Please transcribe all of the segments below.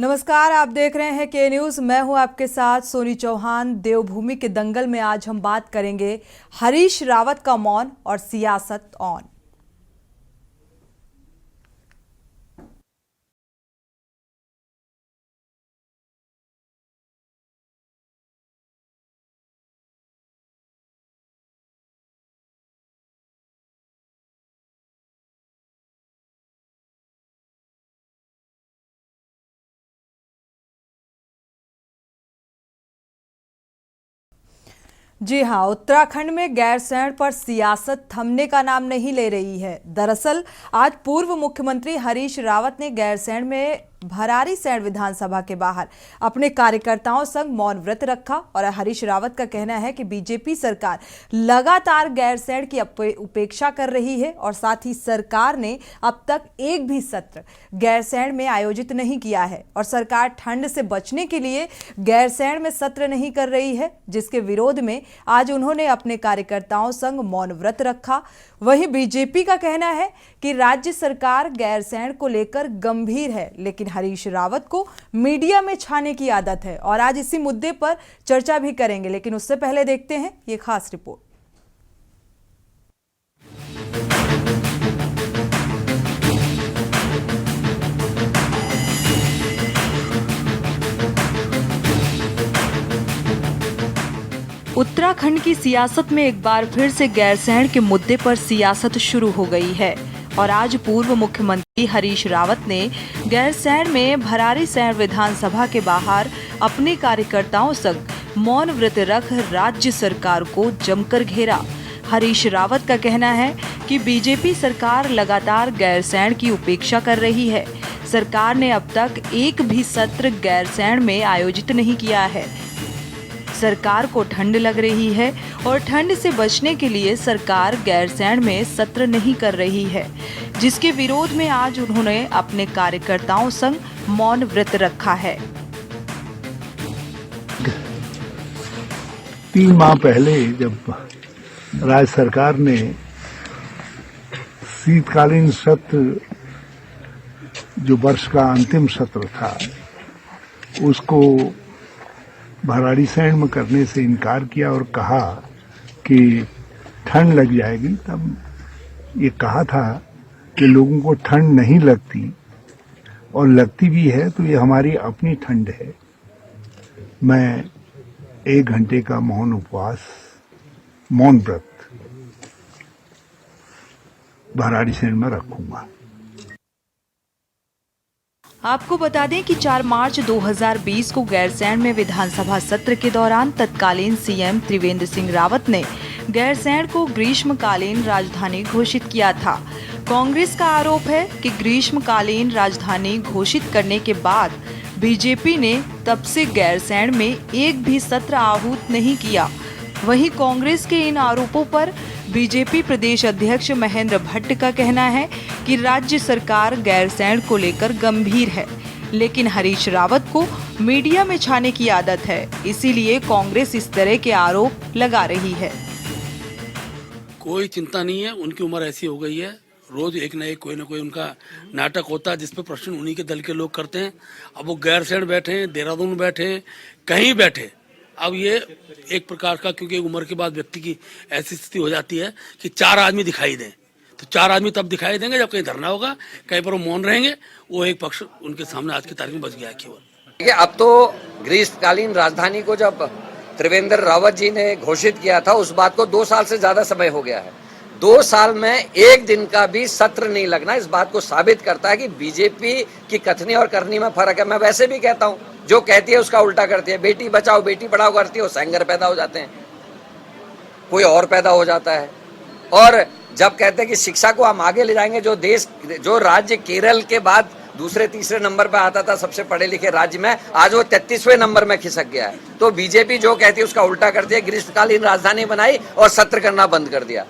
नमस्कार, आप देख रहे हैं के न्यूज। मैं हूं आपके साथ सोनी चौहान। देवभूमि के दंगल में आज हम बात करेंगे हरीश रावत का मौन और सियासत ऑन। जी हां, उत्तराखंड में गैरसैंण पर सियासत थमने का नाम नहीं ले रही है। दरअसल आज पूर्व मुख्यमंत्री हरीश रावत ने गैरसैंण में भरारीसैंण विधानसभा के बाहर अपने कार्यकर्ताओं संग मौन व्रत रखा और हरीश रावत का कहना है कि बीजेपी सरकार लगातार गैरसैंण की उपेक्षा कर रही है और साथ ही सरकार ने अब तक एक भी सत्र गैरसैंण में आयोजित नहीं किया है और सरकार ठंड से बचने के लिए गैरसैंण में सत्र नहीं कर रही है, जिसके विरोध में आज उन्होंने अपने कार्यकर्ताओं संग मौन व्रत रखा। वहीं बीजेपी का कहना है कि राज्य सरकार गैरसैंण को लेकर गंभीर है, लेकिन हरीश रावत को मीडिया में छाने की आदत है और आज इसी मुद्दे पर चर्चा भी करेंगे। लेकिन उससे पहले देखते हैं ये खास रिपोर्ट। उत्तराखंड की सियासत में एक बार फिर से गैरसैंण के मुद्दे पर सियासत शुरू हो गई है और आज पूर्व मुख्यमंत्री हरीश रावत ने गैरसैंण में भरारीसैंण विधानसभा के बाहर अपने कार्यकर्ताओं संग मौन व्रत रख राज्य सरकार को जमकर घेरा। हरीश रावत का कहना है कि बीजेपी सरकार लगातार गैरसैंण की उपेक्षा कर रही है। सरकार ने अब तक एक भी सत्र गैरसैंण में आयोजित नहीं किया है। सरकार को ठंड लग रही है और ठंड से बचने के लिए सरकार गैरसैंण में सत्र नहीं कर रही है, जिसके विरोध में आज उन्होंने अपने कार्यकर्ताओं संग मौन व्रत रखा है। 3 माह पहले जब राज्य सरकार ने शीतकालीन सत्र, जो वर्ष का अंतिम सत्र था, उसको भरारीसैंण में करने से इनकार किया और कहा कि ठंड लग जाएगी, तब ये कहा था कि लोगों को ठंड नहीं लगती और लगती भी है तो ये हमारी अपनी ठंड है। मैं 1 घंटे का मौन उपवास, मौन व्रत भरारीसैंण में रखूंगा। आपको बता दें कि 4 मार्च 2020 को गैरसैंण में विधानसभा सत्र के दौरान तत्कालीन सीएम त्रिवेंद्र सिंह रावत ने गैरसैंण को ग्रीष्मकालीन राजधानी घोषित किया था। कांग्रेस का आरोप है कि ग्रीष्मकालीन राजधानी घोषित करने के बाद बीजेपी ने तब से गैरसैंण में एक भी सत्र आहूत नहीं किया। वहीं कांग्रेस के इन आरोपों पर बीजेपी प्रदेश अध्यक्ष महेंद्र भट्ट का कहना है कि राज्य सरकार गैरसैंण को लेकर गंभीर है, लेकिन हरीश रावत को मीडिया में छाने की आदत है, इसीलिए कांग्रेस इस तरह के आरोप लगा रही है। कोई चिंता नहीं है, उनकी उम्र ऐसी हो गई है, रोज एक न एक कोई न कोई उनका नाटक होता है जिसपे प्रश्न उन्हीं के दल के लोग करते हैं। अब वो गैरसैंण बैठे, देहरादून बैठे, कहीं बैठे, अब ये एक प्रकार का, क्योंकि उम्र के बाद व्यक्ति की ऐसी स्थिति हो जाती है कि 4 आदमी दिखाई दें, तो 4 आदमी तब दिखाई देंगे जब कहीं धरना होगा, कहीं पर वो मौन रहेंगे। वो एक पक्ष उनके सामने आज की तारीख में बच गया है केवल। अब तो ग्रीष्मकालीन राजधानी को जब त्रिवेंद्र रावत जी ने घोषित किया था, उस बात को 2 साल से ज्यादा समय हो गया है। 2 साल में एक दिन का भी सत्र नहीं लगना इस बात को साबित करता है कि बीजेपी की कथनी और करनी में फर्क है। मैं वैसे भी कहता हूं, जो कहती है उसका उल्टा करती है। बेटी बचाओ बेटी पढ़ाओ करती है, सेंगर पैदा हो जाते हैं, कोई और पैदा हो जाता है। और जब कहते हैं कि शिक्षा को हम आगे ले जाएंगे, जो राज्य केरल के बाद दूसरे तीसरे नंबर पे आता था सबसे पढ़े लिखे राज्य में, आज वो 33वें नंबर में खिसक गया है। तो बीजेपी जो कहती है उसका उल्टा करती है। ग्रीष्मकालीन राजधानी बनाई और सत्र करना बंद कर दिया।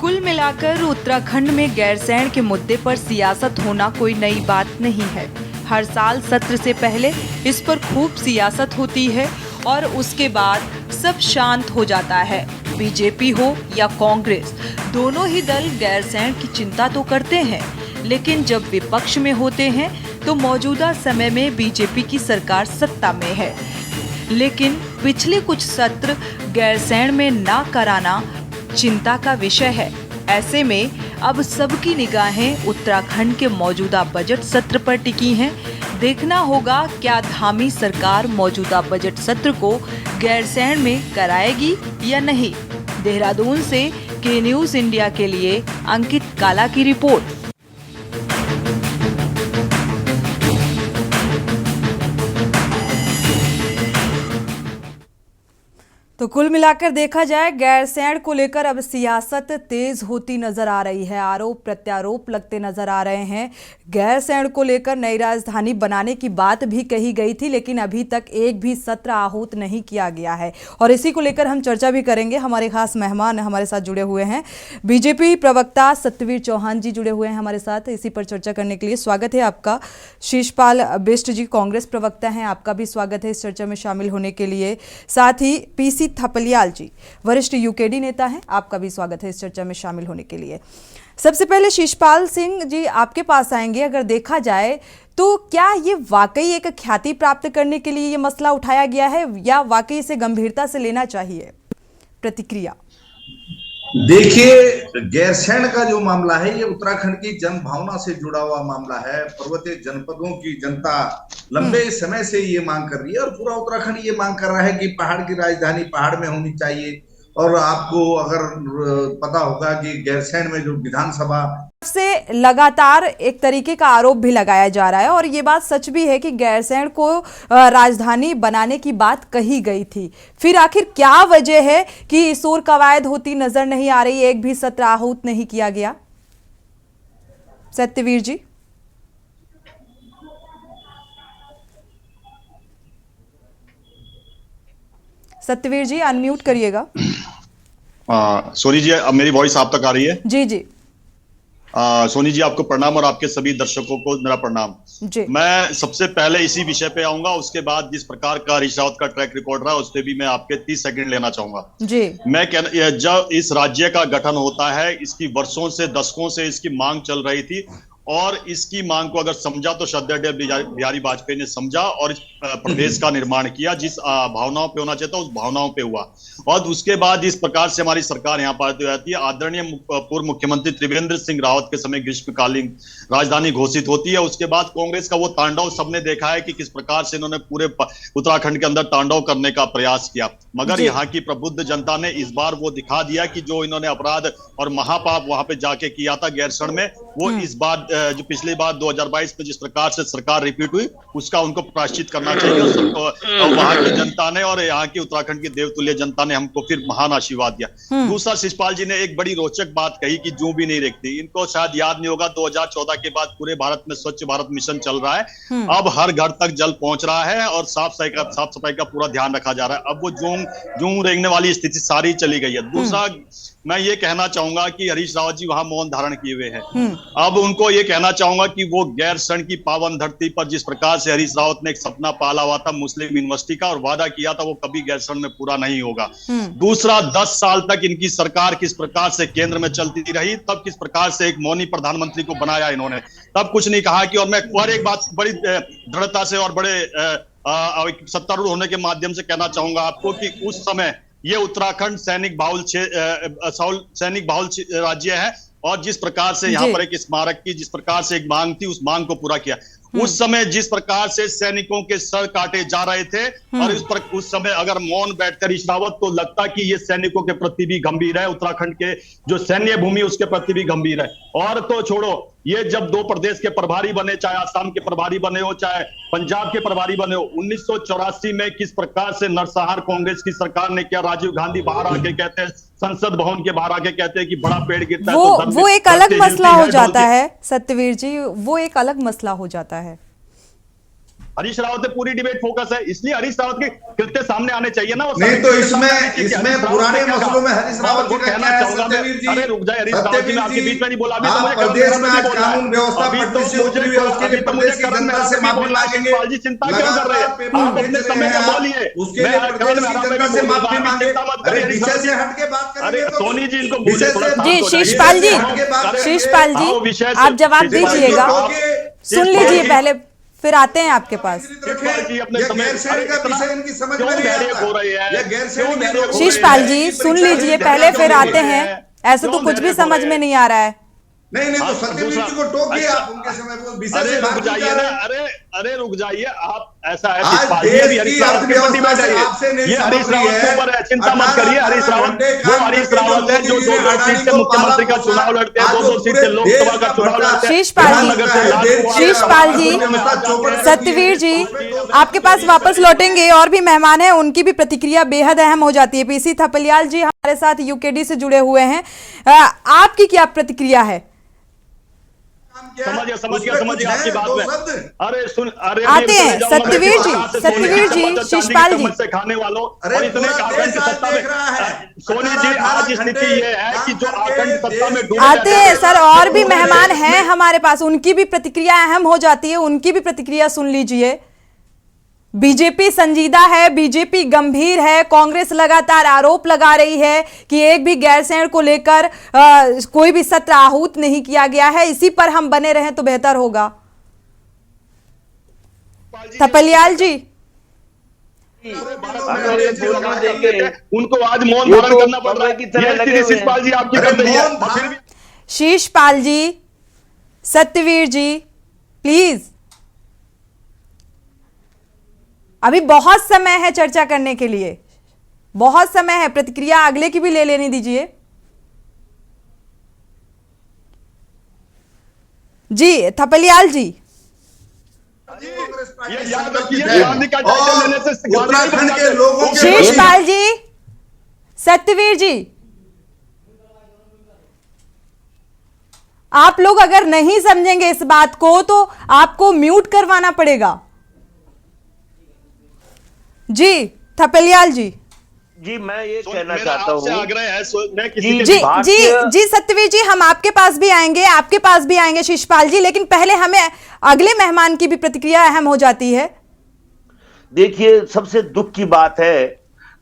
कुल मिलाकर उत्तराखंड में गैरसैंण के मुद्दे पर सियासत होना कोई नई बात नहीं है। हर साल सत्र से पहले इस पर खूब सियासत होती है और उसके बाद सब शांत हो जाता है। बीजेपी हो या कांग्रेस, दोनों ही दल गैरसैंण की चिंता तो करते हैं, लेकिन जब विपक्ष में होते हैं तो मौजूदा समय में बीजेपी की सरकार सत्ता में है। लेकिन पिछले कुछ सत्र गैरसैंण में ना कराना चिंता का विषय है। ऐसे में अब सबकी निगाहें उत्तराखंड के मौजूदा बजट सत्र पर टिकी हैं। देखना होगा क्या धामी सरकार मौजूदा बजट सत्र को गैरसैंण में कराएगी या नहीं। देहरादून से के न्यूज़ इंडिया के लिए अंकित काला की रिपोर्ट। तो कुल मिलाकर देखा जाए गैरसैंण को लेकर अब सियासत तेज होती नजर आ रही है। आरोप प्रत्यारोप लगते नजर आ रहे हैं। गैरसैंण को लेकर नई राजधानी बनाने की बात भी कही गई थी, लेकिन अभी तक एक भी सत्र आहूत नहीं किया गया है। और इसी को लेकर हम चर्चा भी करेंगे। हमारे खास मेहमान हमारे साथ जुड़े हुए हैं। बीजेपी प्रवक्ता सत्यवीर चौहान जी जुड़े हुए हैं हमारे साथ। इसी पर चर्चा करने के लिए स्वागत है आपका। शीशपाल बिष्ट जी कांग्रेस प्रवक्ता हैं, आपका भी स्वागत है इस चर्चा में शामिल होने के लिए। साथ ही पीसी थपलियाल जी वरिष्ठ यूकेडी नेता हैं, आपका भी स्वागत है इस चर्चा में शामिल होने के लिए। सबसे पहले शीशपाल सिंह जी आपके पास आएंगे। अगर देखा जाए तो क्या ये वाकई एक ख्याति प्राप्त करने के लिए ये मसला उठाया गया है या वाकई इसे गंभीरता से लेना चाहिए? प्रतिक्रिया। देखिए, गैरसैंण का जो मामला है ये उत्तराखंड की जन भावना से जुड़ा हुआ मामला है। पर्वतीय जनपदों की जनता लंबे समय से ये मांग कर रही है और पूरा उत्तराखंड ये मांग कर रहा है कि पहाड़ की राजधानी पहाड़ में होनी चाहिए। और आपको अगर पता होगा कि गैरसैंण में जो विधानसभा से लगातार एक तरीके का आरोप भी लगाया जा रहा है और ये बात सच भी है कि गैरसैंण को राजधानी बनाने की बात कही गई थी। फिर आखिर क्या वजह है कि शोर कवायद होती नजर नहीं आ रही, एक भी सत्र आहूत नहीं किया गया? सत्यवीर जी। सत्यवीर जी अनम्यूट करिएगा। सोनी जी, अब मेरी वॉइस आप तक आ रही है? जी जी। सोनी जी, आपको प्रणाम और आपके सभी दर्शकों को मेरा प्रणाम जी। मैं सबसे पहले इसी विषय पे आऊंगा, उसके बाद जिस प्रकार का हरीश रावत का ट्रैक रिकॉर्ड रहा उस पर भी मैं आपके 30 सेकंड लेना चाहूंगा। जी। मैं जब इस राज्य का गठन होता है, इसकी वर्षों से दशकों से इसकी मांग चल रही थी और इसकी मांग को अगर समझा तो श्रद्धेय अटल बिहारी वाजपेयी ने समझा और इस प्रदेश का निर्माण किया। जिस भावनाओं पे होना चाहिए था उस भावनाओं पे हुआ और उसके बाद इस प्रकार से हमारी सरकार यहाँ पर जाती है। आदरणीय पूर्व मुख्यमंत्री त्रिवेंद्र सिंह रावत के समय ग्रीष्मकालीन राजधानी घोषित होती है। उसके बाद कांग्रेस का वो तांडव सबने देखा है कि किस प्रकार से इन्होंने पूरे उत्तराखंड के अंदर तांडव करने का प्रयास किया, मगर यहाँ की प्रबुद्ध जनता ने इस बार वो दिखा दिया कि जो इन्होंने अपराध और महापाप वहां पे जाके किया था गैरसैंण में, वो इस बार जो पिछली बार 2022 में जिस प्रकार से सरकार रिपीट हुई उसका उनको प्रायश्चित करना चाहिए। और वहां की जनता ने और यहाँ की उत्तराखंड की देवतुल्य जनता ने हमको फिर महान आशीर्वाद दिया। दूसरा, शिशपाल जी ने एक बड़ी रोचक बात कही कि जूं भी नहीं रेखती। इनको शायद याद नहीं होगा, 2014 के बाद पूरे भारत में स्वच्छ भारत मिशन चल रहा है। अब हर घर तक जल पहुंच रहा है और साफ सफाई का पूरा ध्यान रखा जा रहा है। अब वो जूं रेंगने वाली स्थिति सारी चली गई है। दूसरा, मैं ये कहना चाहूंगा कि हरीश रावत जी वहां मौन धारण किए हुए हैं। अब उनको ये कहना चाहूंगा कि वो गैरसैंण की पावन धरती पर जिस प्रकार से हरीश रावत ने एक सपना पाला हुआ था मुस्लिम यूनिवर्सिटी का और वादा किया था, वो कभी गैरसैंण में पूरा नहीं होगा। दूसरा, 10 साल तक इनकी सरकार किस प्रकार से केंद्र में चलती रही, तब किस प्रकार से एक मौनी प्रधानमंत्री को बनाया इन्होंने, तब कुछ नहीं कहा कि। और मैं और एक बात बड़ी दृढ़ता से और बड़े सत्तारूढ़ होने के माध्यम से कहना चाहूंगा आपको कि उस समय ये उत्तराखंड सैनिक बाहुल राज्य है और जिस प्रकार से यहाँ पर एक स्मारक की जिस प्रकार से एक मांग थी उस मांग को पूरा किया। उस समय जिस प्रकार से सैनिकों के सर काटे जा रहे थे और उस समय अगर मौन बैठकर हरीश रावत तो लगता कि ये सैनिकों के प्रति भी गंभीर है, उत्तराखंड के जो सैन्य भूमि उसके प्रति भी गंभीर है। और तो छोड़ो, ये जब 2 प्रदेश के प्रभारी बने, चाहे आसाम के प्रभारी बने हो चाहे पंजाब के प्रभारी बने हो, 1984 में किस प्रकार से नरसंहार कांग्रेस की सरकार ने किया। राजीव गांधी बाहर आके कहते हैं, संसद भवन के बाहर आके कहते हैं कि बड़ा पेड़ गिरता है तो वो एक अलग मसला हो जाता है। सत्यवीर जी, वो एक अलग मसला हो जाता है। हरीश रावत पे पूरी डिबेट फोकस है, इसलिए हरीश रावत के कृत्य सामने आने चाहिए ना। नहीं तो इसमें पुराने मसलों में हरीश रावत जी का क्या है सत्यवीर जी? अरे रुक जाए हरीश रावत जी, मैं आपके बीच में नहीं बोला। अभी तो मुझे प्रदेश में आज कानून व्यवस्था पटरी से उतरी हुई है, उसके लिए प्रदेश की जनता से माफी मांगेंगे। चिंता क्यों कर रहे हैं आप? अपने समय का बोलिए, उसके लिए प्रदेश की जनता से माफी मांगे। अरे विषय से हट के बात करेंगे तो सोनी जी इनको बोलिए थोड़ा। जी शीशपाल जी, शीशपाल जी आप जवाब दीजिएगा, सुन लीजिए पहले, फिर आते हैं आपके पास। शीशपाल जी सुन लीजिए पहले, फिर आते हैं। ऐसे तो कुछ भी समझ में नहीं आ रहा है। नहीं तो सत्यवीर जी को टोकिए आप उनके समय वो विषय से रुक जाइए ना। अरे रुक जाइए आप, ऐसा है आज देश की अर्थव्यवस्था से आपसे नहीं ये हरीश रावत के ऊपर है, चिंता मत करिए। हरीश रावत वो हरीश रावत है जो 2 सीट से मुख्यमंत्री का चुनाव लड़ते हैं, 2 सीट से लोकसभा का चुनाव लड़ते हैं। शीशपाल जी, सत्यवीर जी आपके पास वापस लौटेंगे, और भी मेहमान हैं, उनकी भी प्रतिक्रिया बेहद अहम हो जाती है। पीसी थपलियाल जी हमारे साथ यूकेडी से जुड़े हुए हैं, आपकी क्या प्रतिक्रिया है? समझ गया आपकी बात में। अरे आते हैं सत्यवीर जी, शीशपाल जी से खाने वालों और इतने आखंड सत्ता में, सोनी जी आज स्थिति ये है कि जो आखंड सत्ता में डूबे आते हैं सर, और भी मेहमान हैं हमारे पास, उनकी भी प्रतिक्रिया अहम हो जाती है, उनकी भी प्रतिक्रिया सुन लीजिए। बीजेपी संजीदा है, बीजेपी गंभीर है, कांग्रेस लगातार आरोप लगा रही है कि एक भी गैरसैंण को लेकर कोई भी सत्र आहूत नहीं किया गया है, इसी पर हम बने रहें तो बेहतर होगा। थपलियाल जी उनको आज मौन धारण करना पड़ रहा है। शीशपाल जी आपकी कर रही है। शीशपाल जी, सत्यवीर जी प्लीज, अभी बहुत समय है चर्चा करने के लिए, बहुत समय है, प्रतिक्रिया अगले की भी ले लेने दीजिए। जी थपलियाल जी, उत्तराखंड के लोगों के शीशपाल जी, सत्यवीर जी, आप लोग अगर नहीं समझेंगे इस बात को तो आपको म्यूट करवाना पड़ेगा। जी थपलियाल जी, मैं ये कहना चाहता हूँ जी सत्यवीर जी, हम आपके पास भी आएंगे शीशपाल जी, लेकिन पहले हमें अगले मेहमान की भी प्रतिक्रिया अहम हो जाती है। देखिए सबसे दुख की बात है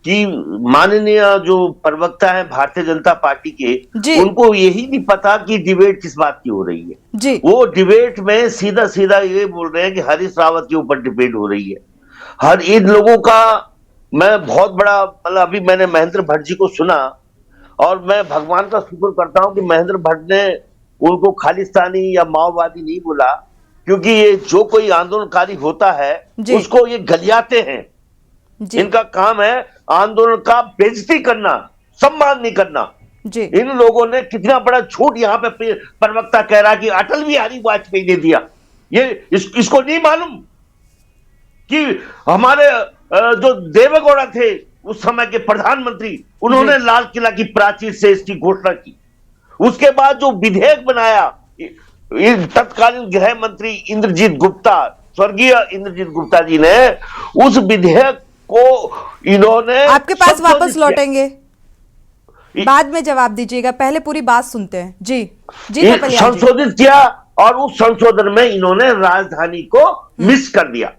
कि माननीय जो प्रवक्ता है भारतीय जनता पार्टी के, उनको यही नहीं पता कि डिबेट किस बात की हो रही है जी। वो डिबेट में सीधा सीधा ये बोल रहे हैं कि हरीश रावत के ऊपर डिबेट हो रही है। हर इन लोगों का मैं बहुत बड़ा, मतलब अभी मैंने महेंद्र भट्ट जी को सुना और मैं भगवान का शुक्र करता हूं कि महेंद्र भट्ट ने उनको खालिस्तानी या माओवादी नहीं बोला, क्योंकि ये जो कोई आंदोलनकारी होता है उसको ये गलियाते हैं। इनका काम है आंदोलन का बेइज्जती करना, सम्मान नहीं करना। इन लोगों ने कितना बड़ा झूठ यहाँ पे प्रवक्ता कह रहा कि अटल बिहारी वाजपेयी ने दिया, ये इसको नहीं मालूम कि हमारे जो देवेगौड़ा थे उस समय के प्रधानमंत्री, उन्होंने लाल किला की प्राचीर से इसकी घोषणा की। उसके बाद जो विधेयक बनाया तत्कालीन गृह मंत्री इंद्रजीत गुप्ता, स्वर्गीय इंद्रजीत गुप्ता जी ने, उस विधेयक को इन्होंने आपके पास वापस लौटेंगे, बाद में जवाब दीजिएगा, पहले पूरी बात सुनते हैं। जी संशोधित किया और उस संशोधन में इन्होंने राजधानी को मिस कर दिया।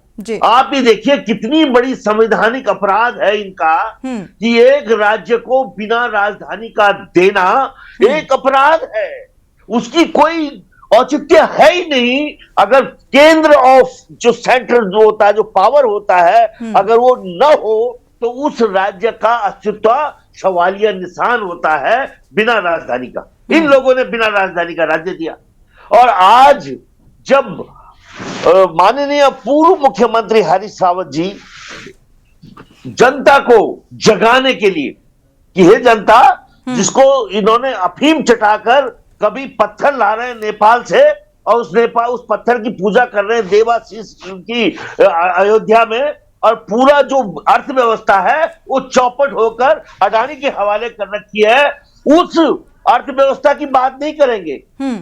आप ही देखिए कितनी बड़ी संवैधानिक अपराध है इनका कि एक राज्य को बिना राजधानी का देना एक अपराध है, उसकी कोई औचित्य है ही नहीं। अगर केंद्र ऑफ जो सेंट्रल जो होता है, जो पावर होता है, अगर वो न हो तो उस राज्य का अस्तित्व सवालिया निशान होता है बिना राजधानी का। इन लोगों ने बिना राजधानी का राज्य दिया। और आज जब माननीय पूर्व मुख्यमंत्री हरीश रावत जी जनता को जगाने के लिए कि हे जनता, जिसको इन्होंने अफीम चटाकर कभी पत्थर ला रहे हैं नेपाल से और उस पत्थर की पूजा कर रहे हैं देवाशीष की अयोध्या में, और पूरा जो अर्थव्यवस्था है वो चौपट होकर अडानी के हवाले कर रखी है, उस अर्थव्यवस्था की बात नहीं करेंगे,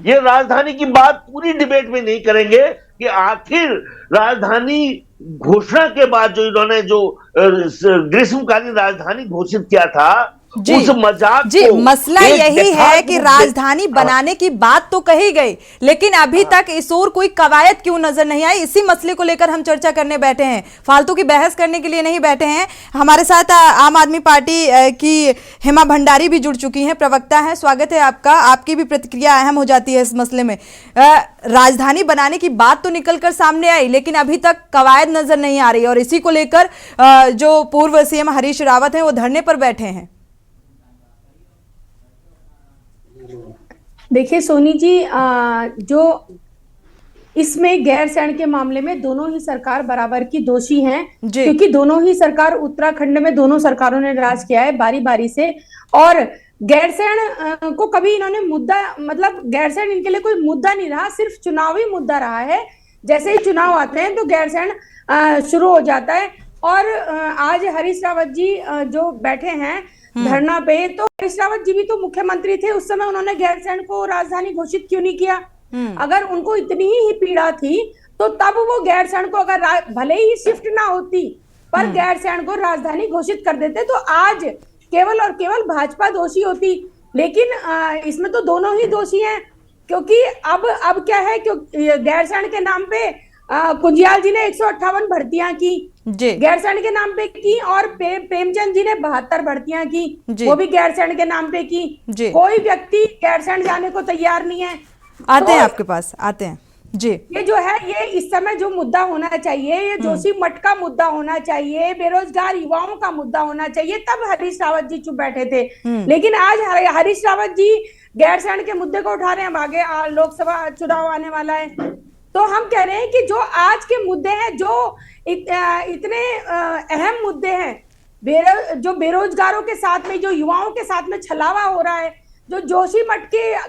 ये राजधानी की बात पूरी डिबेट में नहीं करेंगे कि आखिर राजधानी घोषणा के बाद जो इन्होंने जो ग्रीष्मकालीन राजधानी घोषित किया था, उस मजाक जी, को मसला एक यही है कि यथार्थ राजधानी बनाने की बात तो कही गई, लेकिन अभी तक इस ओर कोई कवायद क्यों नजर नहीं आई। इसी मसले को लेकर हम चर्चा करने बैठे हैं, फालतू की बहस करने के लिए नहीं बैठे हैं। हमारे साथ आम आदमी पार्टी की हेमा भंडारी भी जुड़ चुकी हैं, प्रवक्ता हैं। स्वागत है आपका। आपकी भी प्रतिक्रिया अहम हो जाती है इस मसले में। राजधानी बनाने की बात तो निकल कर सामने आई, लेकिन अभी तक कवायद नजर नहीं आ रही, और इसी को लेकर जो पूर्व सीएम हरीश रावत हैं वो धरने पर बैठे हैं। देखिए सोनी जी, जो इसमें गैरसैंण के मामले में दोनों ही सरकार बराबर की दोषी हैं, क्योंकि दोनों ही सरकार, उत्तराखंड में दोनों सरकारों ने राज किया है बारी बारी से, और गैरसैंण को कभी इन्होंने मुद्दा, मतलब गैरसैंण इनके लिए कोई मुद्दा नहीं रहा, सिर्फ चुनावी मुद्दा रहा है। जैसे ही चुनाव आते हैं तो गैरसैंण शुरू हो जाता है। और आज हरीश रावत जी जो बैठे हैं धरना पे, तो हरीश रावत जी भी तो मुख्यमंत्री थे उस समय, उन्होंने गैरसैंण को राजधानी घोषित क्यों नहीं किया? अगर उनको इतनी ही पीड़ा थी तो तब वो गैरसैंण को, अगर भले ही शिफ्ट ना होती पर गैरसैंण को राजधानी घोषित कर देते, तो आज केवल और केवल भाजपा दोषी होती। लेकिन इसमें तो दोनों ही दोषी हैं, क्योंकि अब क्या है, क्योंकि गैरसैंण के नाम पे कुंजियाल जी ने 158 भर्तियां की, गैरसैंण के नाम पे की, और प्रेमचंद जी ने 72 भर्तियां की, वो भी गैरसैंण के नाम पे की। कोई व्यक्ति गैरसैंण जाने को तैयार नहीं है। आते हैं आपके पास, आते हैं जी। ये जो है, ये इस समय जो मुद्दा होना चाहिए, ये जोशी मठ का मुद्दा होना चाहिए, बेरोजगार युवाओं का मुद्दा होना चाहिए, तब हरीश रावत जी चुप बैठे थे। लेकिन आज हरीश रावत जी गैरसैंण के मुद्दे को उठा रहे हैं। आगे लोकसभा चुनाव आने वाला है, तो हम कह रहे हैं कि जो आज के मुद्दे हैं, जो इतने अहम मुद्दे हैं, जो बेरोजगारों के साथ में, जो युवाओं के साथ में छलावा हो रहा है, जो जोशी मठ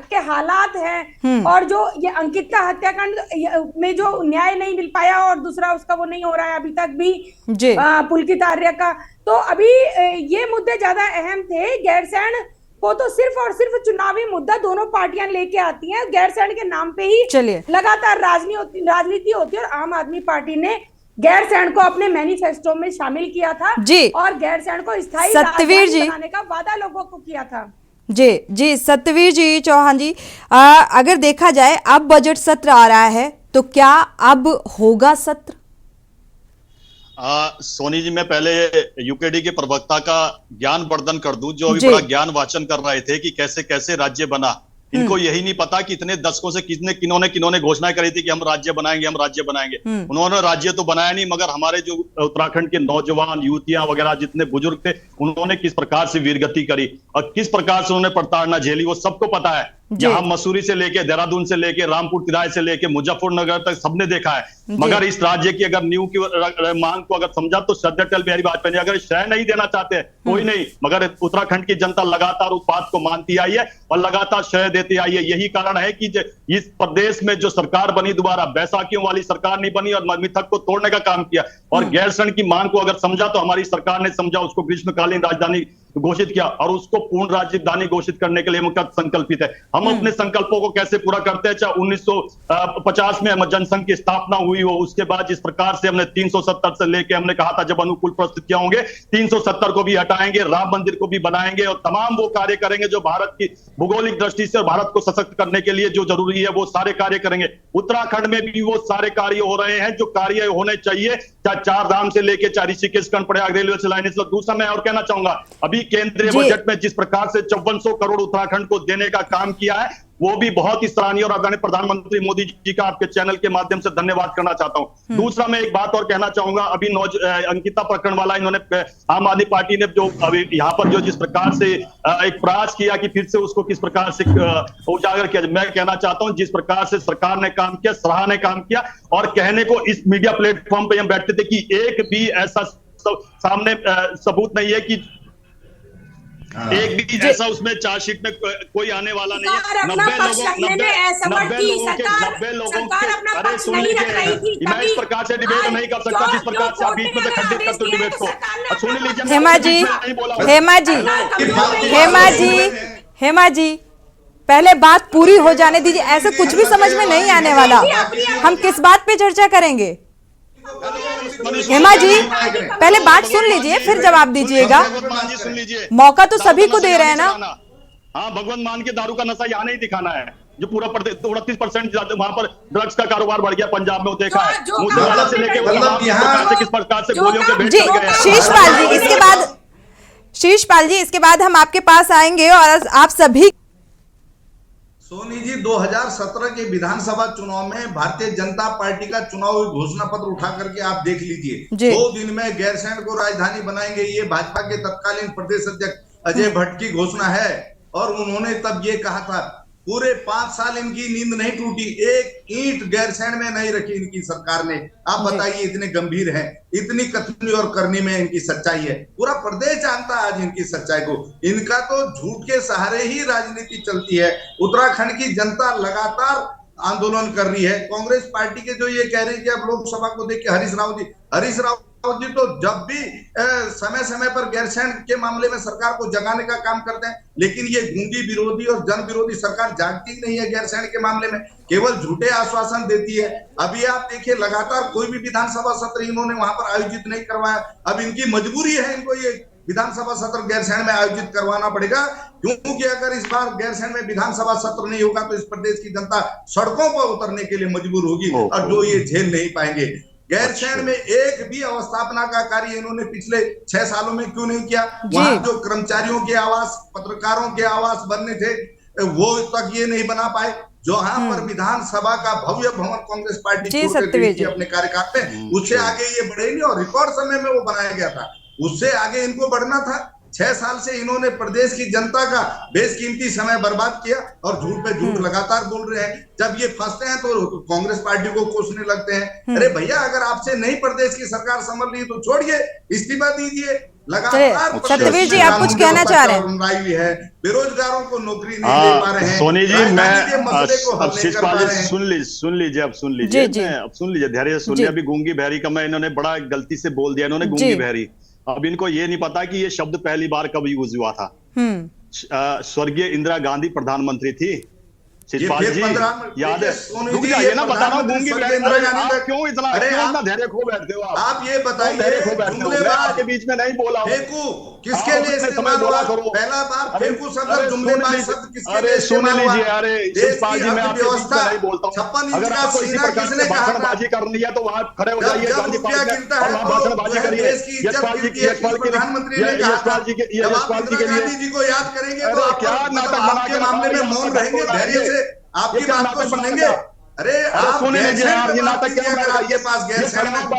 के हालात हैं, और जो ये अंकिता हत्याकांड में जो न्याय नहीं मिल पाया, और दूसरा उसका वो नहीं हो रहा है अभी तक भी पुलकित आर्य का, तो अभी ये मुद्दे ज्यादा अहम थे। गैरसैंण को तो सिर्फ और सिर्फ चुनावी मुद्दा दोनों पार्टियां लेके आती हैं, गैरसैंण के नाम पे ही लगातार राजनीति होती है। और आम आदमी पार्टी ने गैरसैंण को अपने मैनिफेस्टो में शामिल किया था जी, और गैरसैंण को स्थायी राजधानी बनाने का वादा लोगों को किया था। जी सत्यवीर जी चौहान जी, अगर देखा जाए अब बजट सत्र आ रहा है, तो क्या अब होगा सत्र? सोनी जी, मैं पहले यूकेडी के प्रवक्ता का ज्ञानवर्धन कर दूं, जो अभी बड़ा ज्ञान वाचन कर रहे थे कि कैसे कैसे राज्य बना। इनको यही नहीं पता कि इतने दशकों से किन्होंने घोषणा करी थी कि हम राज्य बनाएंगे, हम राज्य बनाएंगे। उन्होंने राज्य तो बनाया नहीं, मगर हमारे जो उत्तराखंड के नौजवान, युवतियां वगैरह जितने बुजुर्ग थे, उन्होंने किस प्रकार से वीरगति करी और किस प्रकार से उन्होंने प्रताड़ना झेली, वो सबको पता है। यहाँ मसूरी से लेके, देहरादून से लेके, रामपुर तिराय से लेके मुजफ्फरनगर तक सबने देखा है। मगर इस राज्य की अगर नींव की मांग को अगर समझा तो श्रद्धेय अटल बिहारी वाजपेयी ने, अगर शय नहीं देना चाहते कोई नहीं, मगर उत्तराखंड की जनता लगातार उस बात को मानती आई है और लगातार शय देती आई है। यही कारण है कि इस प्रदेश में जो सरकार बनी, दोबारा बैसाखियों वाली सरकार नहीं बनी और मिथक को तोड़ने का काम किया। और गैरसैंण की मांग को अगर समझा तो हमारी सरकार ने समझा, उसको ग्रीष्मकालीन राजधानी घोषित किया और उसको पूर्ण राजधानी घोषित करने के लिए हम संकल्पित है। हम अपने संकल्पों को कैसे पूरा करते हैं, चाहे 1950 में जनसंघ की स्थापना हुई हो, उसके बाद जिस प्रकार से हमने 370 से लेके हमने कहा था जब अनुकूल परिस्थितियां होंगे 370 को भी हटाएंगे, राम मंदिर को भी बनाएंगे और तमाम वो कार्य करेंगे जो भारत की भौगोलिक दृष्टि से और भारत को सशक्त करने के लिए जो जरूरी है, वो सारे कार्य करेंगे। उत्तराखंड में भी वो सारे कार्य हो रहे हैं जो कार्य होने चाहिए, चाहे 4 धाम से लेके, चाहे ऋषिकेश कर्णप्रयाग रेलवे से लाइन। दूसरा मैं और कहना चाहूंगा, अभी केंद्रीय बजट में जिस प्रकार से 5400 करोड़ उत्तराखंड को देने का काम किया है, वो भी बहुत ही सराहनीय और आदरणीय प्रधानमंत्री मोदी जी का आपके चैनल के माध्यम से धन्यवाद करना चाहता हूं। दूसरा मैं एक बात और कहना चाहूंगा, अभी अंकिता प्रकरण वाला इन्होंने आम आदमी पार्टी ने जो अभी यहाँ पर जो जिस प्रकार से एक प्रयास किया कि फिर से उसको किस प्रकार से उजागर किया, मैं कहना चाहता हूं जिस प्रकार से सरकार ने काम किया, सराहा ने काम किया। और कहने को इस मीडिया प्लेटफॉर्म पे हम बैठते थे कि एक भी ऐसा सामने सबूत नहीं है कि एक भी ऐसा उसमें चार्जशीट में कोई आने वाला नहीं है। 90 लोगों के अरे सुन लीजिए, मैं इस प्रकार से डिबेट नहीं कर सकता जिस प्रकार से आप बीच में से खंडित करते हो डिबेट को। सुन लीजिए हेमा जी, पहले बात पूरी हो जाने दीजिए, ऐसे कुछ भी समझ में नहीं आने वाला। हम किस बात पे चर्चा करेंगे? हेमा जी पहले बात सुन लीजिए फिर जवाब दीजिएगा। सुन लीजिए, मौका तो सभी को दे रहे हैं ना। हाँ, भगवंत मान के दारू का नशा यहाँ नहीं दिखाना है, जो पूरा 38% वहां पर ड्रग्स का कारोबार बढ़ गया पंजाब में, वो देखा है। मुझे से लेके किस प्रकार से गोलियों के भेंट जी चढ़ गए हैं। शीशपाल जी इसके बाद हम आपके पास आएंगे और आप सभी। सोनी जी 2017 के विधानसभा चुनाव में भारतीय जनता पार्टी का चुनावी घोषणा पत्र उठा करके आप देख लीजिए। 2 दिन में गैरसैंण को राजधानी बनाएंगे, ये भाजपा के तत्कालीन प्रदेश अध्यक्ष अजय भट्ट की घोषणा है। और उन्होंने तब ये कहा था, पूरे 5 साल इनकी नींद नहीं टूटी, एक ईंट गैरसैंण में नहीं रखी इनकी सरकार ने। आप बताइए, इतने गंभीर हैं, इतनी कथनी और करनी में इनकी सच्चाई है। पूरा प्रदेश जानता है आज इनकी सच्चाई को। इनका तो झूठ के सहारे ही राजनीति चलती है। उत्तराखंड की जनता लगातार आंदोलन कर रही है। कांग्रेस पार्टी के जो ये कह रही है कि अब लोकसभा को देख के हरीश रावत जी तो जब भी समय समय पर गैरसैंण के मामले में सरकार को जगाने का काम करते हैं, लेकिन ये गूंगी विरोधी और जन विरोधी सरकार जागती ही नहीं है। गैरसैंण के मामले में केवल झूठे आश्वासन देती है। अभी आप देखिए, लगातार कोई भी विधानसभा सत्र इन्होंने वहां पर आयोजित नहीं करवाया। अब इनकी मजबूरी है, इनको ये विधानसभा सत्र गैरसैंण में आयोजित करवाना पड़ेगा, क्योंकि अगर इस बार गैरसैंण में विधानसभा सत्र नहीं होगा तो इस प्रदेश की जनता सड़कों पर उतरने के लिए मजबूर होगी, और जो ये झेल नहीं पाएंगे। गैरसैंण में एक भी अवस्थापना का कार्य इन्होंने पिछले 6 सालों में क्यों नहीं किया? वहां जो कर्मचारियों के आवास, पत्रकारों के आवास बनने थे, वो तक ये नहीं बना पाए। जहां पर विधानसभा का भव्य भवन कांग्रेस पार्टी अपने कार्यकाल में, उससे आगे ये बढ़े नहीं, और रिकॉर्ड समय में वो बनाया गया था, उससे आगे इनको बढ़ना था। 6 साल से इन्होंने प्रदेश की जनता का बेशकीमती समय बर्बाद किया, और झूठ पे झूठ लगातार बोल रहे हैं। जब ये फंसते हैं तो कांग्रेस पार्टी को कोसने लगते हैं। अरे भैया, अगर आपसे नहीं प्रदेश की सरकार संभल रही तो छोड़िए, इस्तीफा दीजिए। लगातार सत्यवीर जी आप कुछ कहना चाह रहे हैं? बेरोजगारों को नौकरी नहीं दे पा रहे हैं। सोनी जी, मैं शीशपाल जी सुन लीजिए, अब सुन लीजिए, धैर्य सुन लीजिए। अभी गूंगी बहरी का मैं इन्होंने बड़ा गलती से बोल दिया, इन्होंने गूंगी बहरी। अब इनको ये नहीं पता कि ये शब्द पहली बार कब यूज हुआ था। स्वर्गीय इंदिरा गांधी प्रधानमंत्री थी, शिवपाल जी याद है? रुक जाइए ना, बता रहा हूँ गूंगी बहरी क्यों इतना धैर्य खो बैठते हो आप ये बताइए, आपके बीच में नहीं बोला किसके लिए इस्तेमाल हुआ? पहला बार फेंकू शब्द, जुमलेबाज शब्द किसके लिए इस्तेमाल हुआ? अरे शिवपाल जी, मैं आपके बीच में नहीं बोलता हूँ। 56 इंच अगर का आपको इसी सीना प्रकार किसने से कहा था? भाषणबाजी करनी है तो वहाँ खड़े हो जाइए गांधी पार्क में और वहाँ भाषणबाजी करिए। यशपाल जी के प्रधानमंत्री ने कहा था, जब आप इंदिरा गांधी जी को याद करेंगे तो क्या नाटक आपके मामले में मौन रहेंगे, धैर्य से आपकी बात को सुनेंगे। अरे आप सुन लीजिए यार, ये नाटक क्या अगर आपके पास गैरसैंण में आप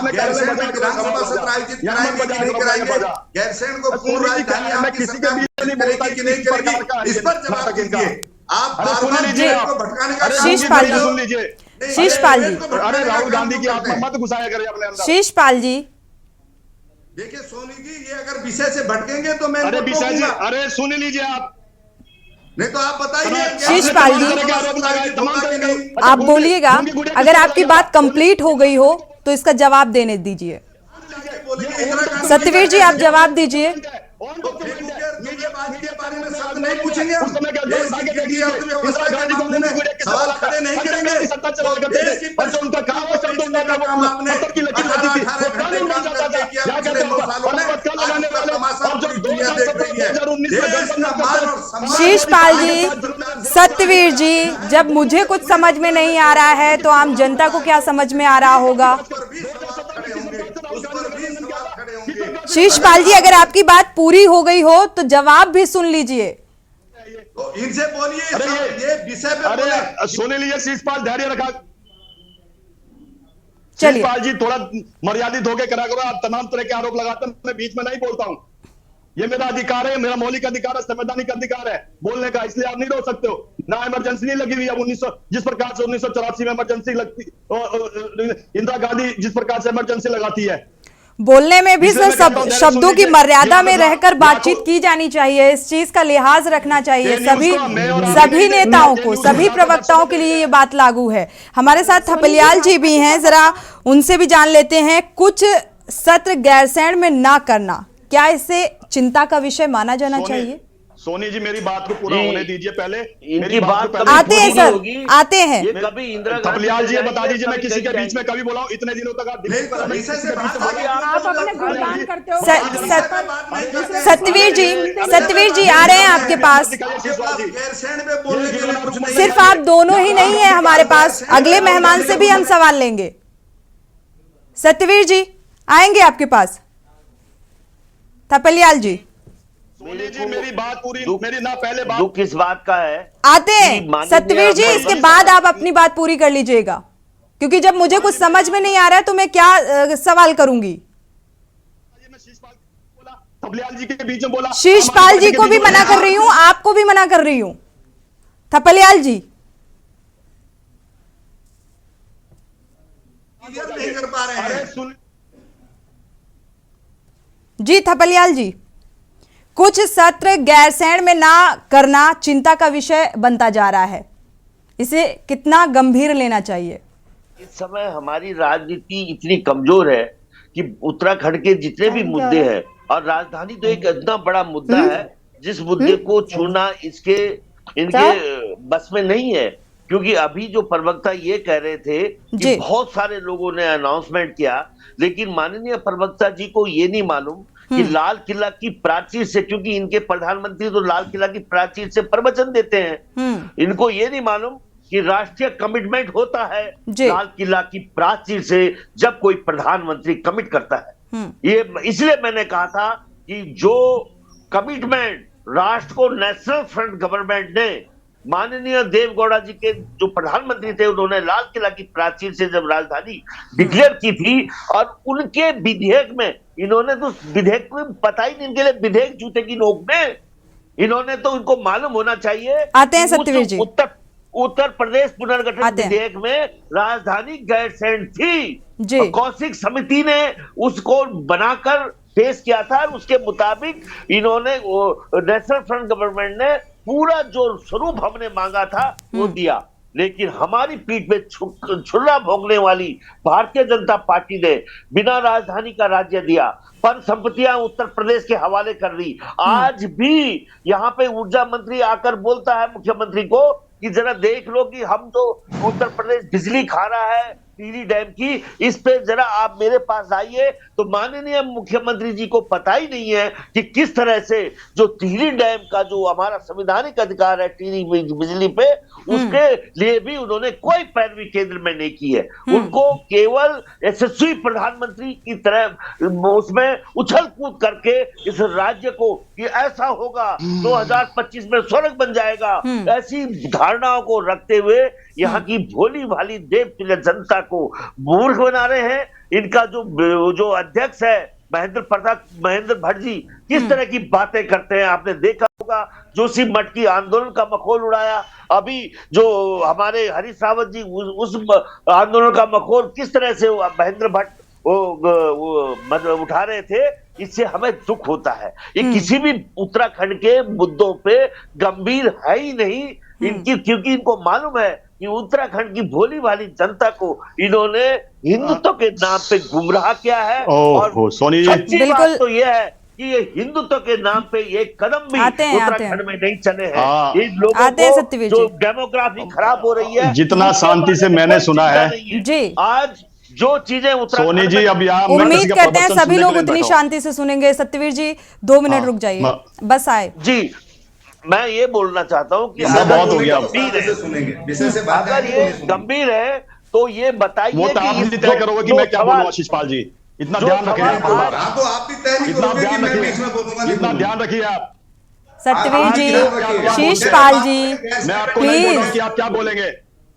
गैरसैंण में विधानसभा सत्र आयोजित कराएंगे कि नहीं कराएंगे? गैरसैंण को पूर्ण राजधानी आपकी सरकार करेगी कि नहीं करेगी? इस पर जवाब दीजिए। आप बार-बार को भटकाने का शीशपाल जी, सुन लीजिए, शीशपाल जी, अरे राहुल गांधी की आत्मा मत घुसाया करें अपने अंदर। शीशपाल जी देखिए सोनी जी, ये अगर विषय से भटकेंगे तो मैं अरे विषय जी, अरे सुन लीजिए आप, नहीं तो आप बताइए। शीशपाल जी आप बोलिएगा, अगर आपकी बात कंप्लीट हो गई हो तो इसका जवाब देने दीजिए। सत्यवीर जी आप जवाब दीजिए। बारे में शब्द नहीं पूछेंगे, सवाल खड़े नहीं करेंगे। शीशपाल जी, सत्यवीर जी, जब मुझे कुछ समझ में नहीं आ रहा है तो आम जनता को क्या समझ में आ रहा होगा? शीशपाल जी, अगर आपकी बात पूरी हो गई हो तो जवाब भी सुन लीजिए। तो इनसे बोलिए, ये विषय पे अरे सुन लीजिए शीशपाल, धैर्य रखा। चलिए शीशपाल जी थोड़ा मर्यादित होकर करा करो, आप तमाम तरह के आरोप लगाते हैं, मैं बीच में नहीं बोलता हूँ। ये मेरा अधिकार है, मेरा मौलिक अधिकार है, संवैधानिक अधिकार है बोलने का, इसलिए आप नहीं रोक सकते हो। ना इमरजेंसी नहीं लगी हुई है। 1900 जिस प्रकार से 1984 में इमरजेंसी लगती, इंदिरा गांधी जिस प्रकार से इमरजेंसी लगाती है, बोलने में भी सर शब्दों की मर्यादा में रहकर बातचीत की जानी चाहिए। इस चीज का लिहाज रखना चाहिए। सभी नेताओं को, सभी प्रवक्ताओं के लिए ये बात लागू है। हमारे साथ थपलियाल जी भी हैं, जरा उनसे भी जान लेते हैं। कुछ सत्र गैरसैंण में ना करना, क्या इससे चिंता का विषय माना जाना चाहिए? सोनी जी मेरी बात को पूरा जी, होने दीजिए पहले। इनकी मेरी बात को कभी आते हैं पूरी सर, नहीं होगी। आते हैं। ये कभी इंदिरा गांधी थपलियाल जी ये बता दीजिए, मैं कभी किसी के कहीं बीच में कभी बोला हूं? इतने दिनों तक आप नहीं, तो विषय से बात आगे आप अपने गुणगान करते हो। सत्यवीर जी आ रहे हैं आपके पास। गैरसैंण पे बोलने के लिए कुछ नहीं सिर्फ आप दोनों ही नहीं है हमारे पास, अगले मेहमान से भी हम सवाल लेंगे। सत्यवीर जी आएंगे आपके पास। थपलियाल जी सोनी जी मेरी बात पूरी, मेरी ना पहले बात दुख किस बात का है? आते कि हैं माननीय सत्यवीर जी, इसके बाद आप अपनी बात पूरी कर लीजिएगा, क्योंकि जब मुझे कुछ समझ में नहीं आ रहा है तो मैं क्या सवाल करूंगी। मैं शीशपाल बोला, थपलियाल जी के बीच में बोला, शीशपाल जी को भी मना कर रही हूं, आपको भी मना कर रही हूं। थपलियाल जी क्लियर नहीं कर पा रहे हैं। अरे सुन, जी थपलियाल जी, कुछ सत्र गैरसैंण में ना करना चिंता का विषय बनता जा रहा है, इसे कितना गंभीर लेना चाहिए? इस समय हमारी राजनीति इतनी कमजोर है कि उत्तराखंड के जितने भी मुद्दे हैं, और राजधानी तो एक इतना बड़ा मुद्दा है जिस मुद्दे को छूना इनके बस में नहीं है। क्योंकि अभी जो प्रवक्ता ये कह रहे थे कि बहुत सारे लोगों ने अनाउंसमेंट किया, लेकिन माननीय प्रवक्ता जी को ये नहीं मालूम कि लाल किला की प्राचीर से, क्योंकि इनके प्रधानमंत्री तो लाल किला की प्राचीर से प्रवचन देते हैं, इनको ये नहीं मालूम कि राष्ट्रीय कमिटमेंट होता है लाल किला की प्राचीर से जब कोई प्रधानमंत्री कमिट करता है। ये इसलिए मैंने कहा था कि जो कमिटमेंट राष्ट्र को नेशनल फ्रंट गवर्नमेंट ने, माननीय देवगौड़ा जी के जो प्रधानमंत्री थे, उन्होंने लाल किला की प्राचीर से जब राजधानी डिक्लेयर की थी, और उनके विधेयक में इन्होंने तो विधेयक को पता ही नहीं, इनके लिए विधेयक जूते की नोक में, इन्होंने तो इनको मालूम होना चाहिए। आते हैं सत्यवीर जी। उत्तर प्रदेश पुनर्गठन विधेयक में राजधानी गैरसैंण थी, कौशिक समिति ने उसको बनाकर पेश किया था, और उसके मुताबिक इन्होंने नेशनल फ्रंट गवर्नमेंट ने पूरा जो स्वरूप हमने मांगा था वो दिया। लेकिन हमारी पीठ पे छुरा भोगने वाली भारतीय जनता पार्टी ने बिना राजधानी का राज्य दिया, पर संपत्तियां उत्तर प्रदेश के हवाले कर दी। आज भी यहाँ पे ऊर्जा मंत्री आकर बोलता है मुख्यमंत्री को कि जरा देख लो कि हम तो उत्तर प्रदेश बिजली खा रहा है टिहरी डैम की, इस पे जरा आप मेरे पास आइए। तो माननीय मुख्यमंत्री जी को पता ही नहीं है कि किस तरह से जो टिहरी डैम का जो हमारा संवैधानिक अधिकार है टिहरी बिजली पे, उसके लिए भी उन्होंने कोई पैरवी केंद्र में नहीं की है। उनको केवल यशस्वी प्रधानमंत्री की तरह उसमें उछल कूद करके इस राज्य को कि ऐसा होगा 2025 में स्वर्ग बन जाएगा, ऐसी धारणाओं को रखते हुए यहाँ की भोली भाली देवतुल्य जनता को मूर्ख बना रहे हैं। इनका जो अध्यक्ष है महेंद्र भट्ट जी, किस तरह की बातें करते हैं आपने देखा होगा। जोशी मठ की आंदोलन का मखौल उड़ाया, अभी जो हमारे हरीश रावत जी उस आंदोलन का मखौल किस तरह से महेंद्र भट्ट वो उठा रहे थे, इससे हमें दुख होता है। ये किसी भी उत्तराखंड के मुद्दों पे गंभीर है ही नहीं इनकी, क्योंकि इनको मालूम है कि उत्तराखंड की भोली भाली जनता को इन्होंने हिंदुत्व के नाम पे गुमराह किया है। और सोनी जी सच्ची बात तो यह है कि ये हिंदुत्व के नाम पे एक कदम भी उत्तराखंड में नहीं चले हैं। इन लोगों को जो डेमोग्राफी खराब हो रही है, जितना शांति से मैंने सुना है जी, आज जो चीजें सोनी जी, अब यहाँ उम्मीद करते हैं सभी लोग उतनी शांति से सुनेंगे। सत्यवीर जी 2 मिनट रुक जाइए, बस आए जी। मैं ये बोलना चाहता हूँ कि बहुत हो गया, अगर ये गंभीर है तो ये बताइए वो तो आप ही तय करोगे कि मैं क्या बोलूँ। शीशपाल जी इतना ध्यान रखिए, इतना ध्यान रखिए आप। सत्यवीर जी, शीशपाल जी, मैं आपको नहीं बोल रहा हूँ कि आप क्या बोलेंगे।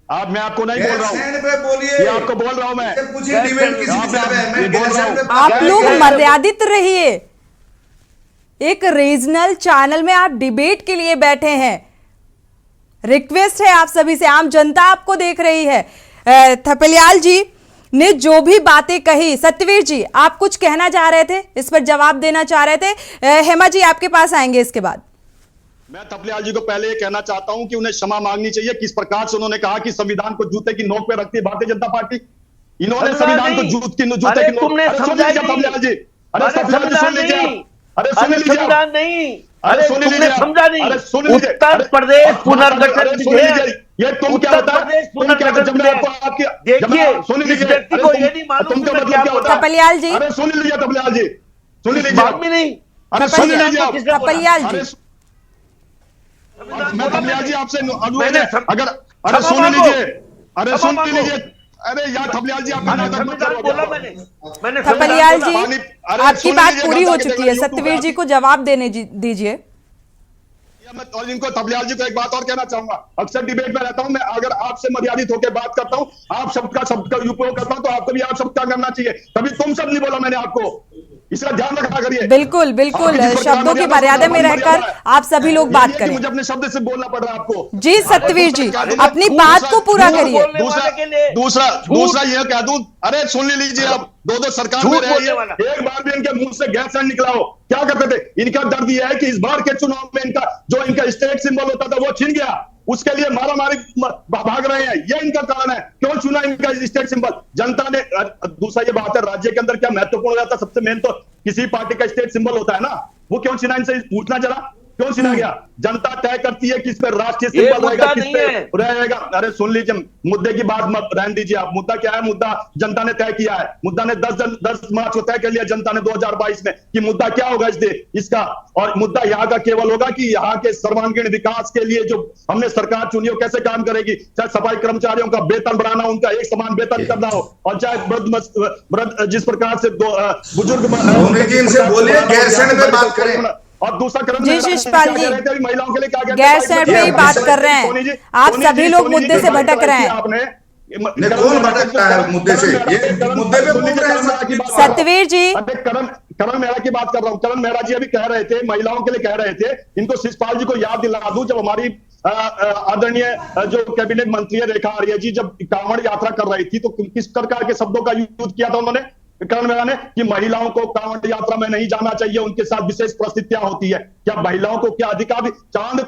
आप मैं आपको नहीं बोल रहा हूँ, ये आपको बोल रहा हूँ मैं। आप लोग मर्यादित रहिए। एक रीजनल चैनल में आप डिबेट के लिए बैठे हैं, रिक्वेस्ट है आप सभी से, आम जनता आपको देख रही है। थपलियाल जी ने जो भी बातें कही, सत्यवीर जी आप कुछ कहना चाह रहे थे, इस पर जवाब देना चाह रहे थे। हेमा जी आपके पास आएंगे इसके बाद। मैं थपलियाल जी को पहले ये कहना चाहता हूं कि उन्हें क्षमा मांगनी चाहिए। किस प्रकार से उन्होंने कहा कि संविधान को जूते की नोक पे रखती है भारतीय जनता पार्टी। इन्होंने संविधान को जूते की नोक। तुमने थपलियाल जी, अरे सुन लीजिए, संविधान नहीं, अरे सुन तुमने लीजिए आप। समझा नहीं। अरे सुन लीजिए। उत्तर प्रदेश पुनर्गठन अरे सुन विधेयक, लीजिए, ये तुम क्या उत्तर होता है? प्रदेश तुम क्या पुनर्गठन जब मैं आपको आपकी देखिए, सुन इस लीजिए। व्यक्ति अरे को तुम- ये नहीं मालूम तुमका कि मैं मतलब क्या क्या बोल होता रहा है? कपलियाल जी। अरे सुन लीजिए तपलियाल जी, सुन इस लीजिए बात आप। में नहीं। अरे सुन लीजिए आप। किसने बोला? कपलियाल जी। मैं कपलियाल जी आपसे अनुरोध मैंने है, अगर अरे क्षमा सुन मांगो। लीजिए, अरे क्षमा सुन मांगो। लीजिए। अरे यार कपलियाल जी, आपने नाटक मत संविधान करो। बोला मैंने कपलियाल जी, पानी- अरे आपकी सुन बात लीजिए, पूरी घर हो जाके चुकी देखना है, YouTube पे सत्यवीर जी आपकी- को जवाब देने दीजिए। और इनको तबलियाल जी को एक बात और कहना चाहूंगा, अक्सर डिबेट में रहता हूं मैं, अगर आपसे मर्यादित होकर बात करता हूं, आप सबका उपयोग करता हूं, तो आपको भी आप सबका करना चाहिए। कभी तुम सब नहीं बोला मैंने आपको, इसका ध्यान रखा करिए। बिल्कुल बिल्कुल, शब्दों की मर्यादा में रहकर आप सभी लोग बात करें। मुझे अपने शब्द से बोलना पड़ रहा है आपको। जी सत्यवीर जी, अपनी दूसरा- बात को पूरा करिए। दूसरा यह कह दूं, अरे सुन लीजिए, अब दो सरकार में रहे, एक बार भी इनके मुंह से गैर सैंड निकला हो। क्या करते थे? इनका दर्द यह है कि इस बार के चुनाव में इनका स्टेट सिंबल होता था वो छीन गया, उसके लिए मारामारी भाग रहे हैं, ये इनका कारण है। क्यों चुना इनका स्टेट सिंबल? जनता ने। दूसरा ये बात है, राज्य के अंदर क्या महत्वपूर्ण हो जाता, सबसे मेन तो किसी पार्टी का स्टेट सिंबल होता है ना, वो क्यों चुना? इनसे पूछना जरा, क्यों चुना गया? जनता तय करती है किस पे राष्ट्रीय सिंबल रहेगा, किस पे रहेगा। अरे सुन लीजिए, मुद्दे की बात मत रहने दीजिए आप। मुद्दा क्या है? मुद्दा जनता ने तय किया है। मुद्दा ने 10 मार्च को तय कर लिया जनता ने 2022 में कि मुद्दा क्या होगा इसका। और मुद्दा यहाँ का केवल होगा कि यहाँ के सर्वांगीण विकास के लिए जो हमने सरकार चुनी हो कैसे काम करेगी, चाहे सफाई कर्मचारियों का वेतन बढ़ाना, उनका एक समान वेतन करना हो, और चाहे वृद्ध जिस प्रकार से बुजुर्ग बोलिए गैरसैंण पे बात करें। और दूसरा करण जी शिषपाल जी, महिलाओं के लिए क्या गैरसैंण पे ही बात कर रहे हैं, आप सभी लोग मुद्दे से भटक रहे हैं। आपने कौन भटकता है मुद्दे से? ये मुद्दे पे बोल रहे हैं सत्यवीर जी। करण मेहरा की बात कर रहा हूँ। करण मेहरा जी अभी कह रहे थे, महिलाओं के लिए कह रहे थे। इनको शिषपाल जी को याद दिला दूं, जब हमारी आदरणीय जो कैबिनेट मंत्री है रेखा आर्य जी जब कांवड़ यात्रा कर रही थी, तो किस प्रकार के शब्दों का यूज किया था उन्होंने, करण मेहरा ने, कि महिलाओं को कांवड़ यात्रा में नहीं जाना चाहिए, उनके साथ विशेष परिस्थितियां होती है। क्या महिलाओं को क्या अधिकार? चांद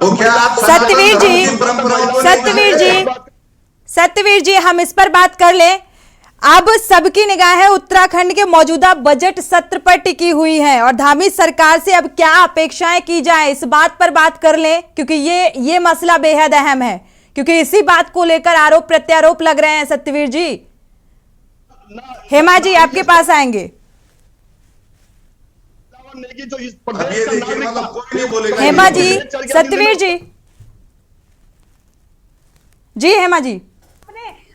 सत्यवीर जी, हम इस पर बात कर लें। अब सबकी निगाहें उत्तराखंड के मौजूदा बजट सत्र पर टिकी हुई हैं और धामी सरकार से अब क्या अपेक्षाएं की जाए, इस बात पर बात कर लें, क्योंकि ये मसला बेहद अहम है, क्योंकि इसी बात को लेकर आरोप प्रत्यारोप लग रहे हैं। सत्यवीर जी, हेमा जी आपके पास आएंगे। हेमा जी, सत्यवीर जी, जी हेमा जी।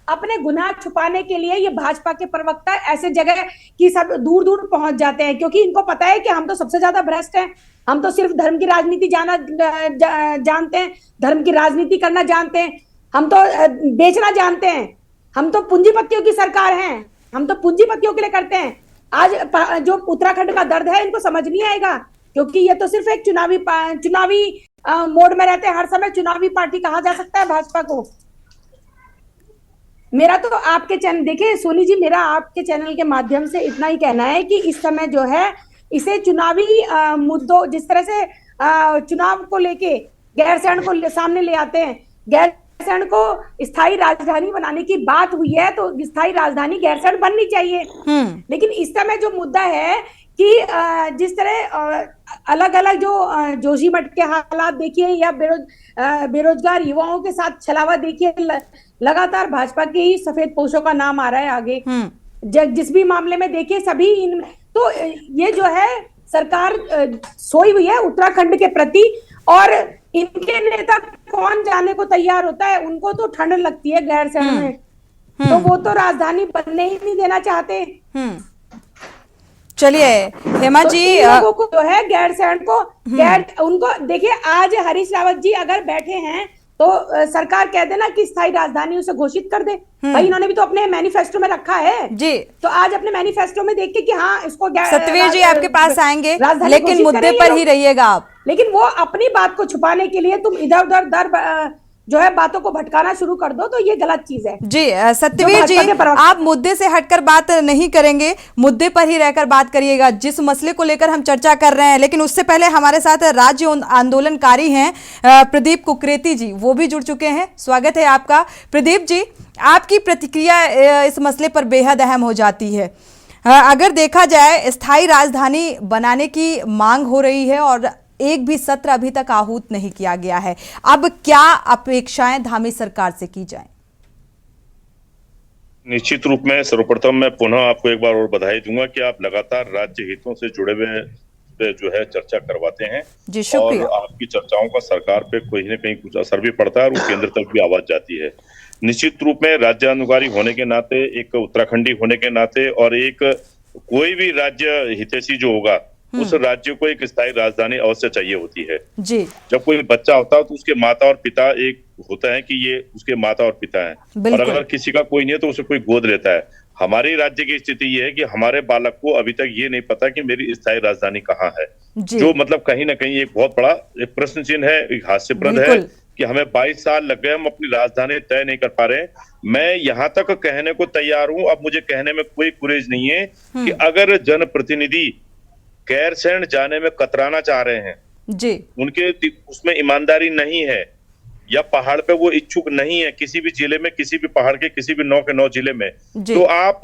अपने गुनाह छुपाने के लिए ये भाजपा के प्रवक्ता ऐसे जगह की सब दूर दूर पहुंच जाते हैं, क्योंकि इनको पता है कि हम तो सबसे ज्यादा भ्रष्ट हैं, हम तो सिर्फ धर्म की राजनीति जानते हैं, धर्म की राजनीति करना जानते हैं, हम तो बेचना जानते हैं, हम तो पूंजीपतियों की सरकार हैं, हम तो पूंजीपतियों के लिए करते हैं। आज जो उत्तराखंड का दर्द है इनको समझ नहीं आएगा, क्योंकि ये तो सिर्फ एक चुनावी मोड में रहते हैं, हर समय चुनावी पार्टी कहा जा सकता है भाजपा को। मेरा तो आपके चैनल, देखिए सोनी जी, मेरा आपके चैनल के माध्यम से इतना ही कहना है कि इस समय जो है इसे चुनावी मुद्दों, जिस तरह से चुनाव को लेके गैरसैंण को सामने ले आते हैं, गैरसैंण को स्थायी राजधानी बनाने की बात हुई है, तो स्थायी राजधानी गैरसैंण बननी चाहिए। लेकिन इस समय जो मुद्दा है कि जिस तरह अलग अलग जो जोशीमठ के हालात देखिए, या बेरोजगार युवाओं के साथ छलावा देखिए, लगातार भाजपा के ही सफेद पोशों का नाम आ रहा है आगे। जिस भी मामले में देखिए सभी तो ये जो है सरकार सोई हुई है उत्तराखंड के प्रति, और इनके नेता कौन जाने को तैयार होता है। उनको तो ठंड लगती है गैरसैंण में, तो वो तो राजधानी बनने ही नहीं देना चाहते। चलिए हेमा तो जी, लोगों को जो है गैरसैंण को उनको देखिए, आज हरीश रावत जी अगर बैठे हैं तो सरकार कह देना कि स्थायी राजधानी उसे घोषित कर दे। भाई इन्होंने भी तो अपने मैनिफेस्टो में रखा है जी, तो आज अपने मैनिफेस्टो में देख के कि हाँ इसको सत्यवीर जी आपके पास आएंगे, लेकिन मुद्दे पर ही रहिएगा आप। लेकिन वो अपनी बात को छुपाने के लिए तुम इधर उधर जो है बातों को भटकाना शुरू कर दो, तो ये गलत चीज है। जी सत्यवीर जी, आप मुद्दे से हटकर बात नहीं करेंगे, मुद्दे पर ही रहकर बात करिएगा, जिस मसले को लेकर हम चर्चा कर रहे हैं। लेकिन उससे पहले हमारे साथ राज्य आंदोलनकारी हैं प्रदीप कुकरेती जी, वो भी जुड़ चुके हैं। स्वागत है आपका। प्रदीप जी, आपकी प्रतिक्रिया इस मसले पर बेहद अहम हो जाती है। अगर देखा जाए, स्थायी राजधानी बनाने की मांग हो रही है और एक भी सत्र अभी तक आहूत नहीं किया गया है। अब क्या अपेक्षाएं धामी सरकार से की जाएं? निश्चित रूप में सर्वप्रथम मैं पुनः आपको एक बार और बधाई दूंगा कि आप लगातार राज्य हितों से जुड़े हुए पे जो है चर्चा करवाते हैं जी, शुक्रिया। और आपकी चर्चाओं का सरकार पे कोई न कहीं कुछ असर भी पड़ता है और वो केंद्र तक भी आवाज जाती है। निश्चित रूप में राज्यानुगारी होने के नाते, एक उत्तराखंडी होने के नाते और एक कोई भी राज्य हितैषी जो होगा उस राज्य को एक स्थायी राजधानी अवश्य चाहिए होती है जी। जब कोई बच्चा होता है तो उसके माता और पिता एक होता है कि ये उसके माता और पिता हैं और अगर किसी का कोई नहीं है तो उसे कोई गोद लेता है। हमारे राज्य की स्थिति ये है कि हमारे बालक को अभी तक ये नहीं पता कि मेरी स्थायी राजधानी कहाँ है, जो मतलब कहीं ना कहीं एक बहुत बड़ा एक प्रश्न चिन्ह है, एक हास्यप्रद है कि हमें 22 साल लग गए, हम अपनी राजधानी तय नहीं कर पा रहे। मैं यहाँ तक कहने को तैयार हूँ, अब मुझे कहने में कोई गुरेज नहीं है कि अगर जनप्रतिनिधि गैरसैंण जाने में कतराना चाह रहे हैं जी, उनके उसमें ईमानदारी नहीं है या पहाड़ पे वो इच्छुक नहीं है किसी भी जिले में, किसी भी पहाड़ के किसी भी 9 के 9 जिले में, तो आप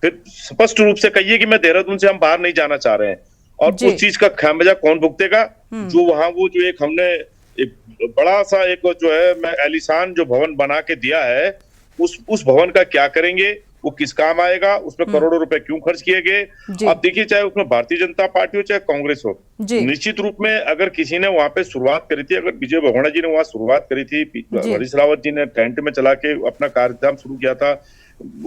फिर स्पष्ट रूप से कहिए कि मैं देहरादून से हम बाहर नहीं जाना चाह रहे हैं और उस चीज का खामियाजा कौन भुगतेगा? जो वहां वो जो एक हमने एक बड़ा सा एक जो है मैं एलिशान जो भवन बना के दिया है उस भवन का क्या करेंगे, वो किस काम आएगा, उसमें करोड़ों रुपए क्यों खर्च किए गए? अब देखिए, चाहे उसमें भारतीय जनता पार्टी हो चाहे कांग्रेस हो, निश्चित रूप में अगर किसी ने वहां पे शुरुआत करी थी, अगर विजय बहुगुणा जी ने वहां शुरुआत करी थी, हरीश रावत जी ने टेंट में चला के अपना कार्यक्रम शुरू किया था,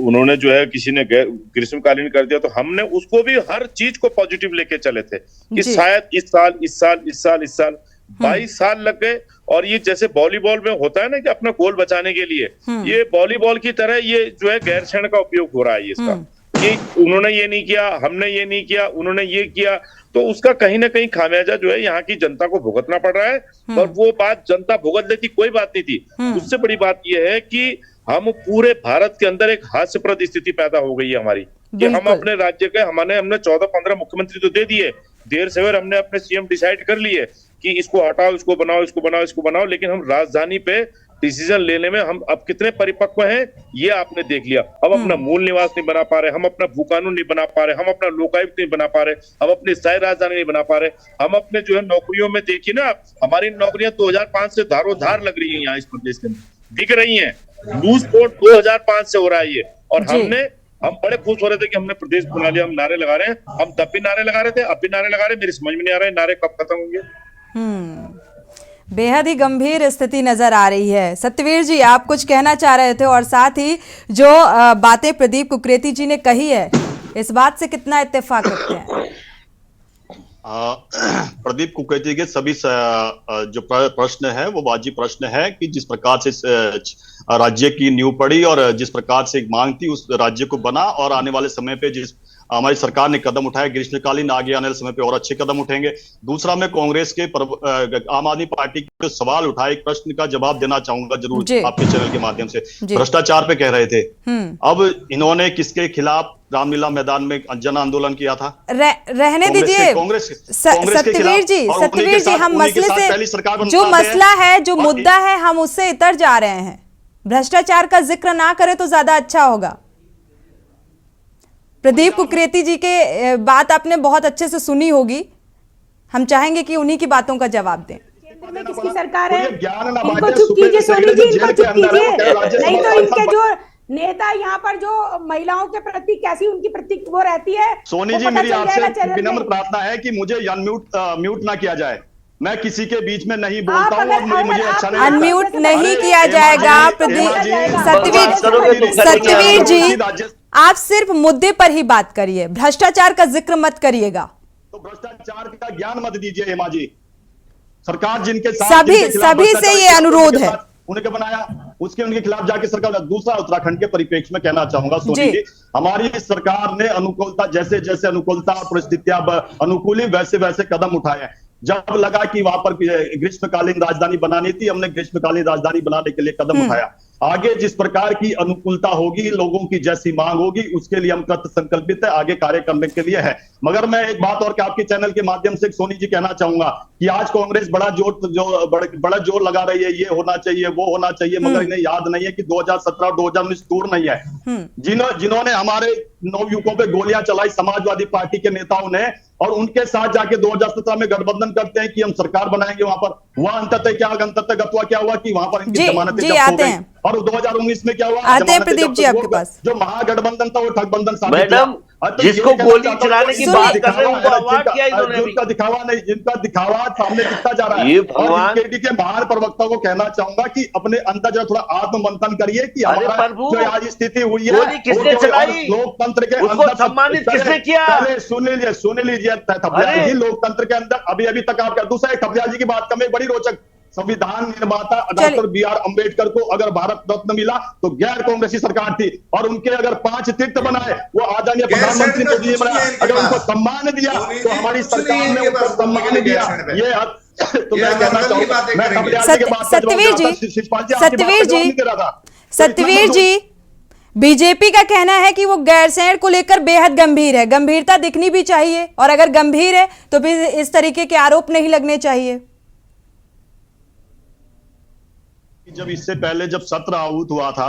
उन्होंने जो है किसी ने ग्रीष्मकालीन कर दिया, तो हमने उसको भी हर चीज को पॉजिटिव लेके चले थे कि शायद इस साल 22 साल लग गए। और ये जैसे वॉलीबॉल में होता है ना कि अपना गोल बचाने के लिए, ये वॉलीबॉल की तरह ये जो है गैरसैंण का उपयोग हो रहा है इसका, कि उन्होंने ये नहीं किया, हमने ये नहीं किया, उन्होंने ये किया, तो उसका कहीं ना कहीं खामियाजा जो है यहाँ की जनता को भुगतना पड़ रहा है। और वो बात जनता भुगत लेती, कोई बात नहीं थी। उससे बड़ी बात यह है कि हम पूरे भारत के अंदर एक हास्यप्रद स्थिति पैदा हो गई है हमारी, कि हम अपने राज्य के हमने 14-15 मुख्यमंत्री तो दे दिए, देर सवेर हमने अपने सीएम डिसाइड कर लिए कि इसको हटाओ, इसको बनाओ, इसको बनाओ, इसको बनाओ, लेकिन हम राजधानी पे डिसीजन लेने में हम अब कितने परिपक्व हैं ये आपने देख लिया। हम अपना मूल निवास नहीं बना पा रहे, हम अपना भू कानून नहीं बना पा रहे, हम अपना लोकायुक्त नहीं बना पा रहे, हम अपनी स्थायी राजधानी नहीं बना पा रहे, हम अपने जो है नौकरियों में देखिए ना, हमारी नौकरियां 2005 से धारोधार लग रही है यहाँ इस प्रदेश के अंदर, दिख रही है, लूज कोट 2005 से हो रहा है ये। और हम बड़े खुश हो रहे थे कि हमने प्रदेश बना लिया, हम नारे लगा रहे हैं, हम तब भी नारे लगा रहे थे, अब भी नारे लगा रहे हैं, मेरी समझ में नहीं आ रहा है नारे कब खत्म होंगे। बेहद ही गंभीर स्थिति नजर आ रही है। सत्यवीर जी, आप कुछ कहना चाह रहे थे, और साथ ही जो बातें प्रदीप कुकरेती जी ने कही है, इस बात से कितना इत्तेफाक रखते हैं? प्रदीप कुकरेती के सभी जो प्रश्न है वो वाजिब प्रश्न है कि जिस प्रकार से राज्य की नींव पड़ी और जिस प्रकार से एक मांग थी उस राज्य को बना, और आने वाले समय पे जिस हमारी सरकार ने कदम उठाए ग्रीष्मकालीन, आगे आने वाले समय पे और अच्छे कदम उठेंगे। दूसरा, मैं कांग्रेस के आम आदमी पार्टी के सवाल उठाए, एक प्रश्न का जवाब देना चाहूंगा जरूर आपके चैनल के माध्यम से। भ्रष्टाचार पे कह रहे थे, अब इन्होंने किसके खिलाफ रामलीला मैदान में जन आंदोलन किया था? रहने दीजिए सत्यवीर जी, हम मसले से जो मसला है, जो मुद्दा है, हम उससे इतर जा रहे हैं। भ्रष्टाचार का जिक्र ना करें तो ज्यादा अच्छा होगा। प्रदीप कुकरेती जी के बात आपने बहुत अच्छे से सुनी होगी, हम चाहेंगे कि उन्हीं की बातों का जवाब दें। केंद्र में किसकी सरकार है? इनको चुप कीजिए सोनी जी, इनको चुप कीजिए, नहीं तो इनके जो नेता यहाँ पर जो महिलाओं के प्रति कैसी उनकी प्रति वो रहती है। सोनी जी, मेरी आपसे विनम्र प्रार्थना है कि मुझे म्यूट ना किया जाए, मैं किसी के बीच में नहीं बोलता हूँ, मुझे अच्छा नहीं, अनम्यूट नहीं किया जाएगा। सत्यवीर जी, आप सिर्फ मुद्दे पर ही बात करिए, भ्रष्टाचार का जिक्र मत करिएगा। तो भ्रष्टाचार का ज्ञान मत दीजिए हेमा जी। सरकार जिनके साथ सभी से ये अनुरोध है, उनके बनाया उनके खिलाफ जाके सरकार। दूसरा, उत्तराखंड के परिप्रेक्ष्य में कहना चाहूंगा सोनी जी, हमारी सरकार ने अनुकूलता जैसे जैसे अनुकूलता परिस्थितियां अनुकूल वैसे वैसे कदम उठाए। जब लगा कि वहां पर ग्रीष्मकालीन राजधानी बनानी थी, हमने ग्रीष्मकालीन राजधानी बनाने के लिए कदम उठाया। आगे जिस प्रकार की अनुकूलता होगी, लोगों की जैसी मांग होगी, उसके लिए हम कृत संकल्पित है, आगे कार्य करने के लिए है। मगर मैं एक बात और आपके चैनल के माध्यम से सोनी जी कहना चाहूंगा कि आज कांग्रेस बड़ा जोर लगा रही है, ये होना चाहिए, वो होना चाहिए, मगर इन्हें याद नहीं है कि 2017 और 2019 दूर नहीं है। जिन्होंने हमारे नवयुवकों पे गोलियां चलाई समाजवादी पार्टी के नेताओं ने, और उनके साथ जाके 2017 में गठबंधन करते हैं कि हम सरकार बनाएंगे वहां पर। वह अंततः क्या हुआ कि वहां पर इनकी जमानतें जब्त हो गई। और 2019 में क्या हुआ, आते हैं प्रदीप जी आपके पास। जो महागठबंधन था वो ठगबंधन साबित मैडम जिसको गोली चलाने की बात कर रहे हैं उनको अवार्ड दिया इन्होंने। जिनका दिखावा नहीं, जिनका दिखावा सामने दिखता जा रहा है। ये और बीजेपी के महान प्रवक्ता को कहना चाहूंगा कि अपने अंदर जो थोड़ा आत्ममंथन करिए कि हमारा जो आज स्थिति हुई है, गोली किसने चलाई, लोकतंत्र के उसको सम्मानित किसने किया? सुन लीजिए थपलियाल जी, लोकतंत्र के अंदर अभी तक आप दूसरा एक थपलियाल जी की बात करें, बड़ी रोचक। संविधान निर्माता डॉक्टर बी.आर. अम्बेडकर को अगर भारत रत्न मिला तो गैर कांग्रेसी सरकार थी, और उनके अगर 5 तीर्थ बनाए, वो आदरणीय प्रधानमंत्री मोदी जी बनाया, अगर उनको सम्मान दिया तो हमारी सरकार ने उनको सम्मान दिया। ये तो मैं कहना चाहूंगा सत्यवीर जी, बीजेपी का कहना है कि वो गैरसैंण को लेकर बेहद गंभीर है, गंभीरता दिखनी भी चाहिए, और अगर गंभीर है तो फिर इस तरीके के आरोप नहीं लगने चाहिए। जब इससे पहले जब सत्र आहूत हुआ था,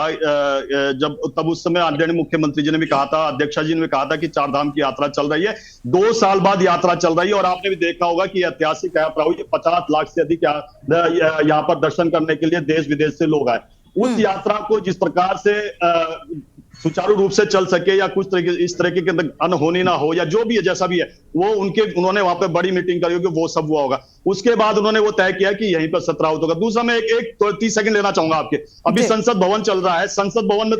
तब उस समय आदरणीय मुख्यमंत्री जी ने भी कहा था, अध्यक्षा जी ने भी कहा था कि 4 धाम की यात्रा चल रही है, 2 साल बाद यात्रा चल रही है, और आपने भी देखा होगा कि ऐतिहासिक यात्रा हुई, 50 लाख से अधिक यहाँ पर दर्शन करने के लिए देश विदेश से लोग आए। उस यात्रा को जिस प्रकार से सुचारू रूप से चल सके, या कुछ तरीके इस तरीके के अनहोनी ना हो, या जो भी है जैसा भी है, वो उन्होंने वहां पे बड़ी मीटिंग करी होगी, वो सब हुआ होगा। उसके बाद उन्होंने वो तय किया कि यहीं पर सत्र आहूत होगा। दूसरा मैं एक 30 सेकंड लेना चाहूंगा आपके। अभी संसद भवन चल रहा है, संसद भवन में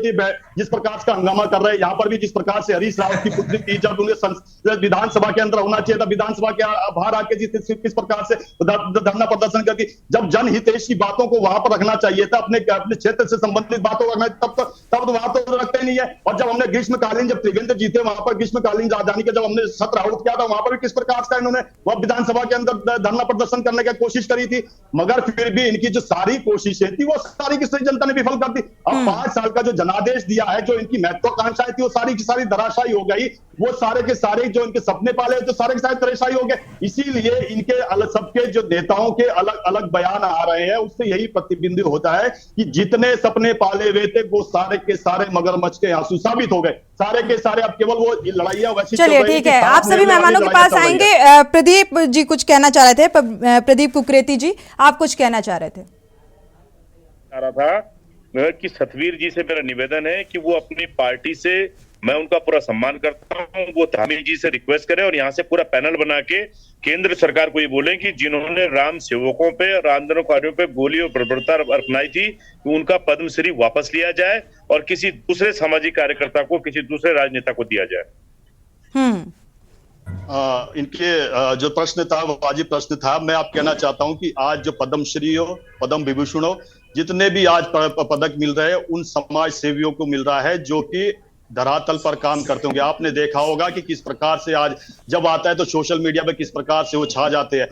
जिस प्रकार का हंगामा कर रहे हैं, यहाँ पर भी जिस प्रकार से हरीश रावत की पुत्री थी, जब उन्हें विधानसभा के अंदर होना चाहिए था, विधानसभा के बाहर आके किस प्रकार से धरना प्रदर्शन करती, जब जनहितैषी की बातों को वहां पर रखना चाहिए था, अपने क्षेत्र से संबंधित बातों को रखना, तब वहां तो रखते नहीं है। और जब हमने ग्रीष्मकालीन, जब त्रिवेंद्र जी थे वहां पर ग्रीष्मकालीन राजधानी का जब हमने सत्र आहूत किया था, वहां पर भी किस प्रकार का इन्होंने वह विधानसभा के अंदर धरना प्रदर्शन करने की कोशिश करी थी, मगर फिर भी इनकी जो सारी कोशिशें थी वो सारी की सारी जनता ने विफल कर दी। अब 5 साल का जो जनादेश दिया है, जो इनकी महत्वाकांक्षाएं थी, वो सारी की सारी धराशायी हो गई। वो सारे के सारे जो इनके सपने पाले तो सारे के सारे धराशायी हो गए। इसीलिए इनके सबके जो नेताओं के अलग अलग बयान आ रहे हैं, उससे यही प्रतिबिंबित होता है कि जितने सपने पाले हुए थे वो सारे के सारे मगरमच्छ के आंसू साबित हो गए, सारे के सारे। अब केवल वो लड़ाइयां वैसी चल रही है। चलिए ठीक है, आप सभी मेहमानों के पास आएंगे। प्रदीप जी कुछ कहना चाह रहे थे, प्रदीप कुकरेती जी आप कुछ कहना चाह रहे थे। कि सतवीर जी से मेरा निवेदन है कि वो अपनी पार्टी से, मैं उनका पूरा सम्मान करता हूं, वो धामी जी से रिक्वेस्ट करें और यहाँ से पूरा पैनल बना के केंद्र सरकार को ये बोले कि जिन्होंने राम सेवकों पे और आंदोलनकारियों पे गोली और बर्बरता अपनाई थी, तो उनका पद्मश्री वापस लिया जाए और किसी दूसरे सामाजिक कार्यकर्ता को, किसी दूसरे राजनेता को दिया जाए। इनके जो प्रश्न था वो वाजिब प्रश्न था। मैं आप कहना चाहता हूं कि आज जो पद्मश्री हो, पद्म विभूषण हो, जितने भी आज पदक मिल रहे हैं, उन समाज सेवियों को मिल रहा है जो कि धरातल पर काम करते होंगे। आपने देखा होगा कि किस प्रकार से आज जब आता है तो सोशल मीडिया पे किस प्रकार से वो छा जाते हैं,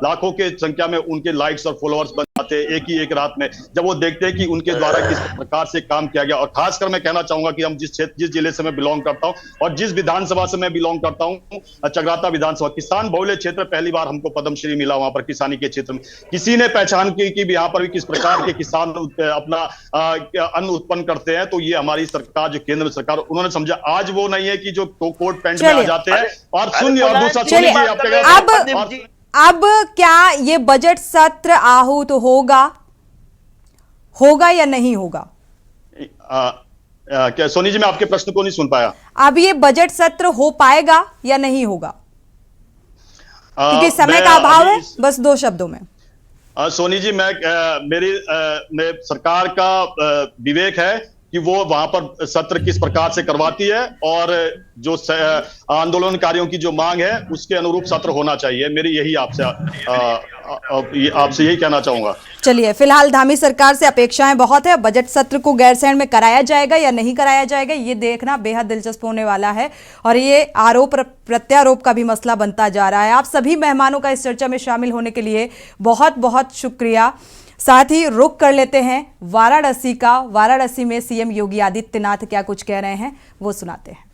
लाखों के संख्या में उनके लाइक्स और फॉलोअर्स बन जाते हैं एक रात में, जब वो देखते हैं कि उनके द्वारा किस प्रकार से काम किया गया। और खासकर मैं कहना चाहूंगा कि हम जिस जिले से मैं बिलोंग करता हूं और जिस विधानसभा से मैं बिलोंग करता हूं, चकराता विधानसभा, किसान बहुल्य क्षेत्र, पहली बार हमको पद्मश्री मिला वहां पर किसानी के क्षेत्र में। किसी ने पहचान की कि यहाँ पर भी किस प्रकार के किसान अपना अन्न उत्पन्न करते हैं, तो ये हमारी सरकार, जो केंद्र सरकार, उन्होंने समझा। आज वो नहीं है कि जो कोट पैंट में आ जाते हैं। और सुनिए, और दूसरा सुनिए, अब क्या ये बजट सत्र आहूत होगा या नहीं होगा? क्या सोनी जी, मैं आपके प्रश्न को नहीं सुन पाया। अब ये बजट सत्र हो पाएगा या नहीं होगा? क्योंकि समय का अभाव है, बस 2 शब्दों में। सोनी जी, मैं सरकार का विवेक है कि वो वहां पर सत्र किस प्रकार से करवाती है, और जो आंदोलनकारियों की जो मांग है उसके अनुरूप सत्र होना चाहिए। मेरी यही आपसे यही कहना चाहूंगा। चलिए, फिलहाल धामी सरकार से अपेक्षाएं बहुत है। बजट सत्र को गैरसैंण में कराया जाएगा या नहीं कराया जाएगा, ये देखना बेहद दिलचस्प होने वाला है, और ये आरोप प्रत्यारोप का भी मसला बनता जा रहा है। आप सभी मेहमानों का इस चर्चा में शामिल होने के लिए बहुत बहुत शुक्रिया। साथ ही रुख कर लेते हैं वाराणसी का। वाराणसी में सीएम योगी आदित्यनाथ क्या कुछ कह रहे हैं वो सुनाते हैं।